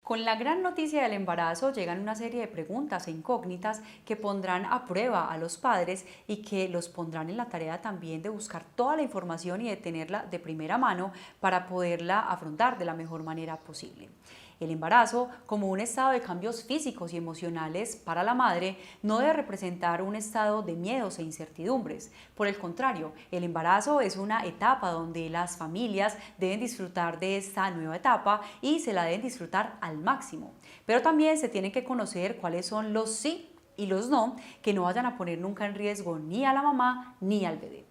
Con la gran noticia del embarazo llegan una serie de preguntas e incógnitas que pondrán a prueba a los padres y que los pondrán en la tarea también de buscar toda la información y de tenerla de primera mano para poderla afrontar de la mejor manera posible. El embarazo, como un estado de cambios físicos y emocionales para la madre, no debe representar un estado de miedos e incertidumbres. Por el contrario, el embarazo es una etapa donde las familias deben disfrutar de esta nueva etapa y se la deben disfrutar al máximo. Pero también se tienen que conocer cuáles son los sí y los no que no vayan a poner nunca en riesgo ni a la mamá ni al bebé.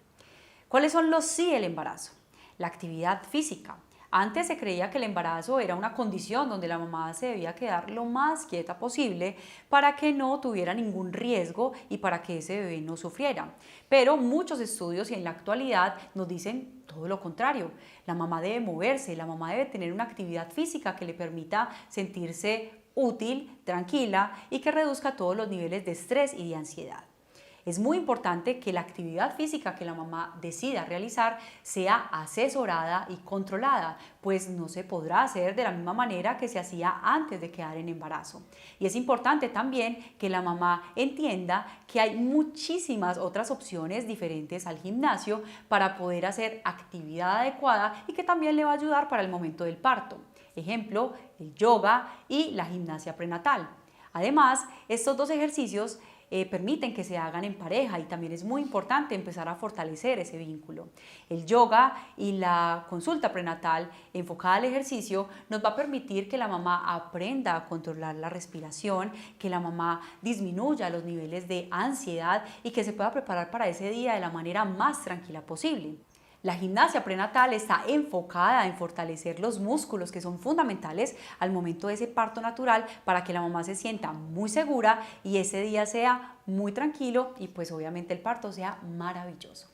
¿Cuáles son los sí del embarazo? La actividad física. Antes se creía que el embarazo era una condición donde la mamá se debía quedar lo más quieta posible para que no tuviera ningún riesgo y para que ese bebé no sufriera. Pero muchos estudios y en la actualidad nos dicen todo lo contrario. La mamá debe moverse, la mamá debe tener una actividad física que le permita sentirse útil, tranquila y que reduzca todos los niveles de estrés y de ansiedad. Es muy importante que la actividad física que la mamá decida realizar sea asesorada y controlada, pues no se podrá hacer de la misma manera que se hacía antes de quedar en embarazo. Y es importante también que la mamá entienda que hay muchísimas otras opciones diferentes al gimnasio para poder hacer actividad adecuada y que también le va a ayudar para el momento del parto. Ejemplo, el yoga y la gimnasia prenatal. Además, estos dos ejercicios permiten que se hagan en pareja y también es muy importante empezar a fortalecer ese vínculo. El yoga y la consulta prenatal enfocada al ejercicio nos va a permitir que la mamá aprenda a controlar la respiración, que la mamá disminuya los niveles de ansiedad y que se pueda preparar para ese día de la manera más tranquila posible. La gimnasia prenatal está enfocada en fortalecer los músculos que son fundamentales al momento de ese parto natural para que la mamá se sienta muy segura y ese día sea muy tranquilo y pues obviamente el parto sea maravilloso.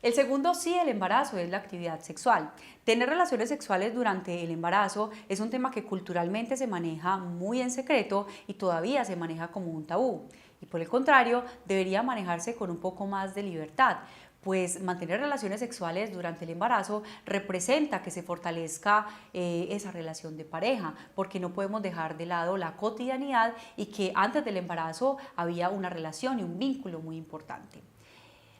El segundo sí del embarazo es la actividad sexual. Tener relaciones sexuales durante el embarazo es un tema que culturalmente se maneja muy en secreto y todavía se maneja como un tabú. Y por el contrario, debería manejarse con un poco más de libertad, pues mantener relaciones sexuales durante el embarazo representa que se fortalezca esa relación de pareja, porque no podemos dejar de lado la cotidianidad y que antes del embarazo había una relación y un vínculo muy importante.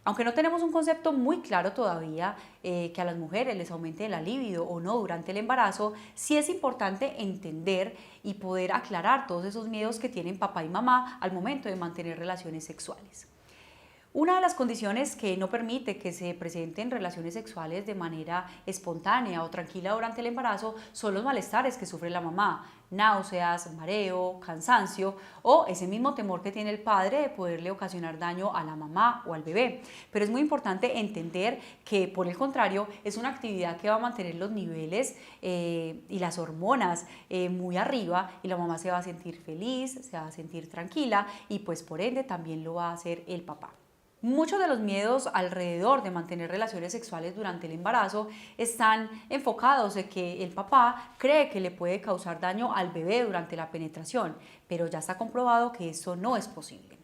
Aunque no tenemos un concepto muy claro todavía que a las mujeres les aumente la libido o no durante el embarazo, sí es importante entender y poder aclarar todos esos miedos que tienen papá y mamá al momento de mantener relaciones sexuales. Una de las condiciones que no permite que se presenten relaciones sexuales de manera espontánea o tranquila durante el embarazo son los malestares que sufre la mamá, náuseas, mareo, cansancio o ese mismo temor que tiene el padre de poderle ocasionar daño a la mamá o al bebé. Pero es muy importante entender que, por el contrario, es una actividad que va a mantener los niveles y las hormonas muy arriba y la mamá se va a sentir feliz, se va a sentir tranquila y pues por ende también lo va a hacer el papá. Muchos de los miedos alrededor de mantener relaciones sexuales durante el embarazo están enfocados en que el papá cree que le puede causar daño al bebé durante la penetración, pero ya está comprobado que eso no es posible.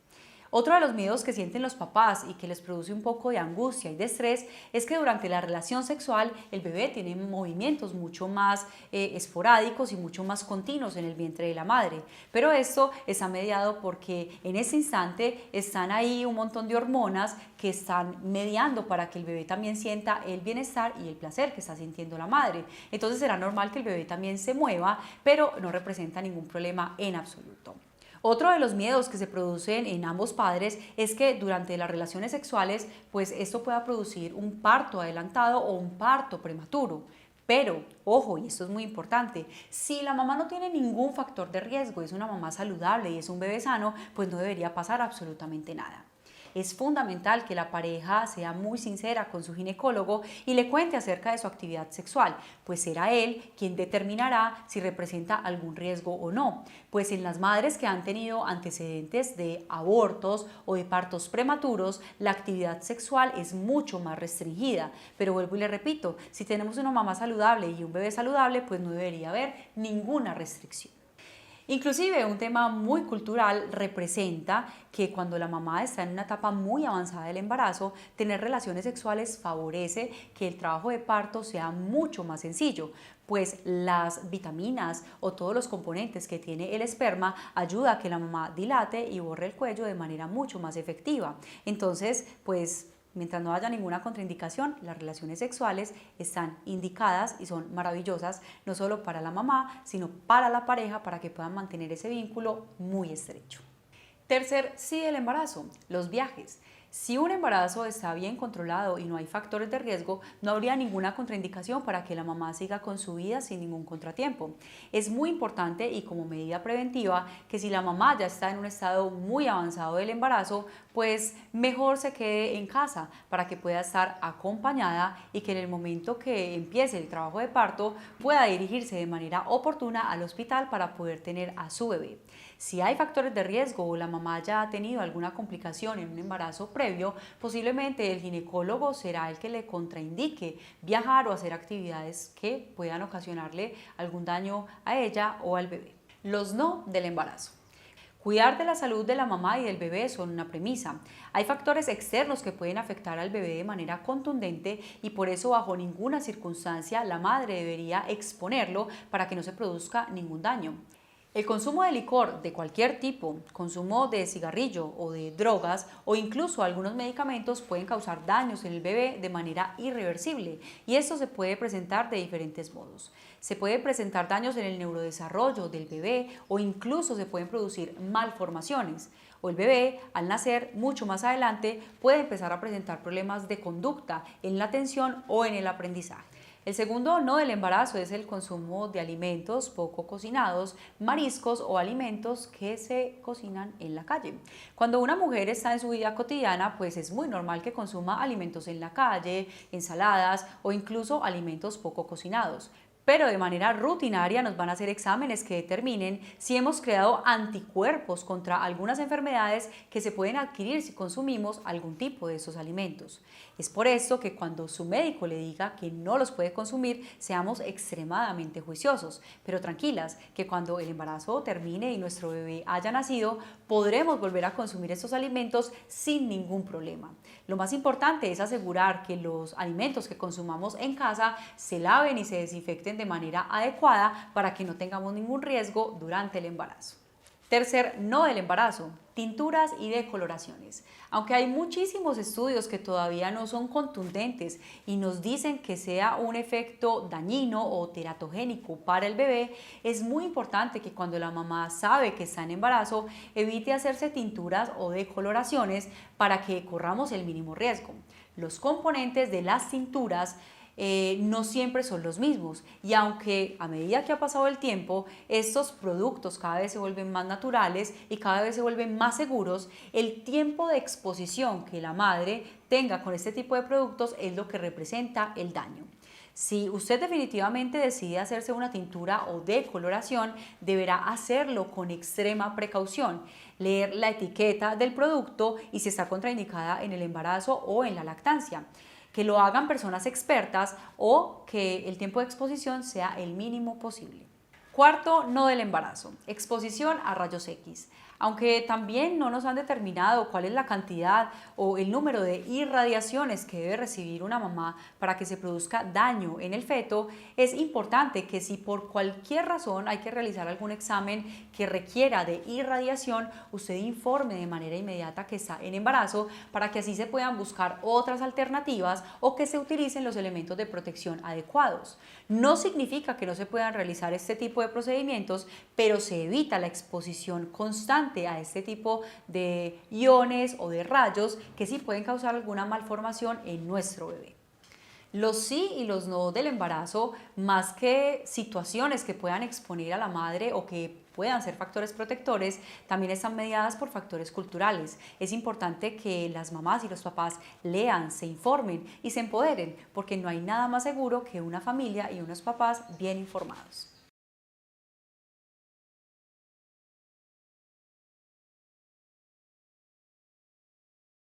Otro de los miedos que sienten los papás y que les produce un poco de angustia y de estrés es que durante la relación sexual el bebé tiene movimientos mucho más esporádicos y mucho más continuos en el vientre de la madre. Pero esto está mediado porque en ese instante están ahí un montón de hormonas que están mediando para que el bebé también sienta el bienestar y el placer que está sintiendo la madre. Entonces será normal que el bebé también se mueva, pero no representa ningún problema en absoluto. Otro de los miedos que se producen en ambos padres es que durante las relaciones sexuales, pues esto pueda producir un parto adelantado o un parto prematuro. Pero, ojo, y esto es muy importante, si la mamá no tiene ningún factor de riesgo, es una mamá saludable y es un bebé sano, pues no debería pasar absolutamente nada. Es fundamental que la pareja sea muy sincera con su ginecólogo y le cuente acerca de su actividad sexual, pues será él quien determinará si representa algún riesgo o no. Pues en las madres que han tenido antecedentes de abortos o de partos prematuros, la actividad sexual es mucho más restringida. Pero vuelvo y le repito, si tenemos una mamá saludable y un bebé saludable, pues no debería haber ninguna restricción. Inclusive un tema muy cultural representa que cuando la mamá está en una etapa muy avanzada del embarazo, tener relaciones sexuales favorece que el trabajo de parto sea mucho más sencillo, pues las vitaminas o todos los componentes que tiene el esperma ayuda a que la mamá dilate y borre el cuello de manera mucho más efectiva. Entonces, pues mientras no haya ninguna contraindicación, las relaciones sexuales están indicadas y son maravillosas, no solo para la mamá, sino para la pareja, para que puedan mantener ese vínculo muy estrecho. Tercer sí del embarazo, los viajes. Si un embarazo está bien controlado y no hay factores de riesgo, no habría ninguna contraindicación para que la mamá siga con su vida sin ningún contratiempo. Es muy importante y como medida preventiva que si la mamá ya está en un estado muy avanzado del embarazo, pues mejor se quede en casa para que pueda estar acompañada y que en el momento que empiece el trabajo de parto pueda dirigirse de manera oportuna al hospital para poder tener a su bebé. Si hay factores de riesgo o la mamá ya ha tenido alguna complicación en un embarazo previo, posiblemente el ginecólogo será el que le contraindique viajar o hacer actividades que puedan ocasionarle algún daño a ella o al bebé. Los no del embarazo. Cuidar de la salud de la mamá y del bebé son una premisa. Hay factores externos que pueden afectar al bebé de manera contundente y por eso bajo ninguna circunstancia la madre debería exponerlo para que no se produzca ningún daño. El consumo de licor de cualquier tipo, consumo de cigarrillo o de drogas o incluso algunos medicamentos pueden causar daños en el bebé de manera irreversible y esto se puede presentar de diferentes modos. Se puede presentar daños en el neurodesarrollo del bebé o incluso se pueden producir malformaciones. O el bebé, al nacer mucho más adelante, puede empezar a presentar problemas de conducta en la atención o en el aprendizaje. El segundo no del embarazo es el consumo de alimentos poco cocinados, mariscos o alimentos que se cocinan en la calle. Cuando una mujer está en su vida cotidiana, pues es muy normal que consuma alimentos en la calle, ensaladas o incluso alimentos poco cocinados. Pero de manera rutinaria nos van a hacer exámenes que determinen si hemos creado anticuerpos contra algunas enfermedades que se pueden adquirir si consumimos algún tipo de esos alimentos. Es por esto que cuando su médico le diga que no los puede consumir, seamos extremadamente juiciosos, pero tranquilas, que cuando el embarazo termine y nuestro bebé haya nacido, podremos volver a consumir estos alimentos sin ningún problema. Lo más importante es asegurar que los alimentos que consumamos en casa se laven y se desinfecten de manera adecuada para que no tengamos ningún riesgo durante el embarazo. Tercer no del embarazo, tinturas y decoloraciones. Aunque hay muchísimos estudios que todavía no son contundentes y nos dicen que sea un efecto dañino o teratogénico para el bebé, es muy importante que cuando la mamá sabe que está en embarazo, evite hacerse tinturas o decoloraciones para que corramos el mínimo riesgo. Los componentes de las tinturas no siempre son los mismos y aunque a medida que ha pasado el tiempo estos productos cada vez se vuelven más naturales y cada vez se vuelven más seguros, el tiempo de exposición que la madre tenga con este tipo de productos es lo que representa el daño. Si usted definitivamente decide hacerse una tintura o decoloración, deberá hacerlo con extrema precaución, leer la etiqueta del producto y si está contraindicada en el embarazo o en la lactancia. Que lo hagan personas expertas o que el tiempo de exposición sea el mínimo posible. Cuarto, no del embarazo, exposición a rayos X. Aunque también no nos han determinado cuál es la cantidad o el número de irradiaciones que debe recibir una mamá para que se produzca daño en el feto, es importante que si por cualquier razón hay que realizar algún examen que requiera de irradiación, usted informe de manera inmediata que está en embarazo para que así se puedan buscar otras alternativas o que se utilicen los elementos de protección adecuados. No significa que no se puedan realizar este tipo de procedimientos, pero se evita la exposición constante a este tipo de iones o de rayos que sí pueden causar alguna malformación en nuestro bebé. Los sí y los no del embarazo, más que situaciones que puedan exponer a la madre o que puedan ser factores protectores, también están mediadas por factores culturales. Es importante que las mamás y los papás lean, se informen y se empoderen, porque no hay nada más seguro que una familia y unos papás bien informados.